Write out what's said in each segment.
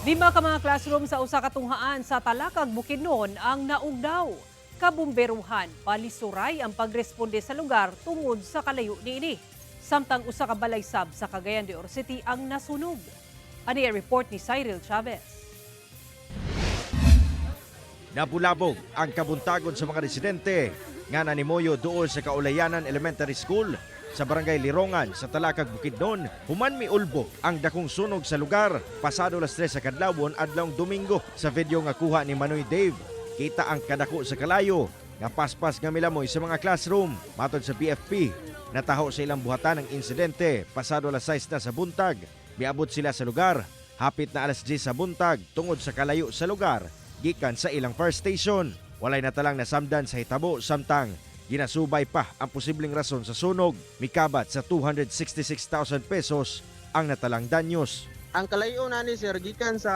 Lima ka mga classroom sa usa ka tunghaan sa Talakag, Bukidnon ang naugdaw. Kabumberuhan, palisuray ang pagresponde sa lugar tungod sa kalayo niini. Samtang usa ka balaysab sa Cagayan de Oro City ang nasunog. Ani ang report ni Cyril Chavez. Nabulabog ang kabuntagon sa mga residente nga nanimoyo dool sa Kaulayanan Elementary School sa Barangay Lirongan sa Talakag, Bukidnon. Human miulbo ang dakong sunog sa lugar pasado las 3 sa kadlawon adlawng Domingo. Sa video nga kuha ni Manoy Dave, kita ang kadako sa kalayo nga paspas nga milamoy sa mga classroom. Matod sa BFP, nataho sa ilang buhatan ang insidente pasado las 6 na sa buntag. Miabot sila sa lugar hapit na alas 10 sa buntag tungod sa kalayo sa lugar gikan sa ilang fire station. Walay natalang nasamdan sa hitabo samtang ginasubay pa ang posibleng rason sa sunog. Mikabat sa 266,000 pesos ang natalang danyos. Ang kalayo na ni sir gikan sa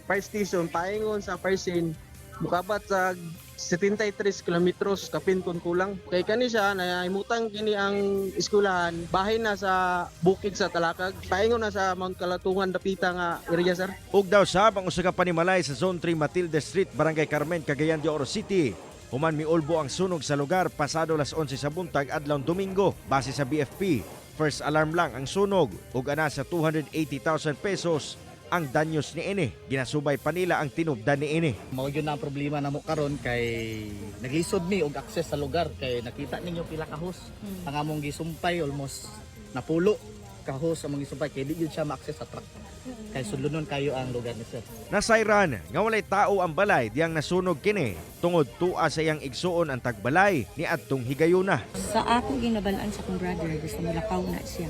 fire station paingon sa fire scene mukabat sa 73 kilometros kapin kun kulang. Kay kani siya naimutang kini ang eskwelahan bahin na sa bukid sa Talakag. Paingon na sa Mount Kalatungan dapita nga area sir. Ug daw sab ang usa ka panimalay sa Zone 3 Matilde Street, Barangay Carmen, Cagayan de Oro City. Human miulbo ang sunog sa lugar pasado las 11 sa buntag adlawng Domingo. Base sa BFP, first alarm lang ang sunog ug ana sa 280,000 pesos ang danyos ni ini. Ginasubay pa nila ang tinubdan ni ini. Mao yun na ang problema namo karon kay naglisod mi og access sa lugar kay nakita ninyo pila ka hose. Ang among gisumpay almost napulo ka hose among gisumpay kay di gyud siya ma-access sa truck. Kay sudlunon kayo ang lugar ni sir. Nasayran nga walay tao ang balay diyang nasunog kini tungod tua sa iyang igsuon ang tagbalay ni adtong higayuna. Sa ako ginabalaan sa kong brother, gusto mulakaw na siya.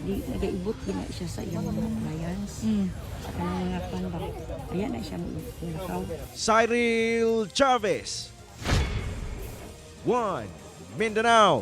Di nagaibot gina siya sa iyang mga clients. Sa kanang mga kwan ba. Ayan na siya mulakaw. Cyril Chavez, One Mindanao.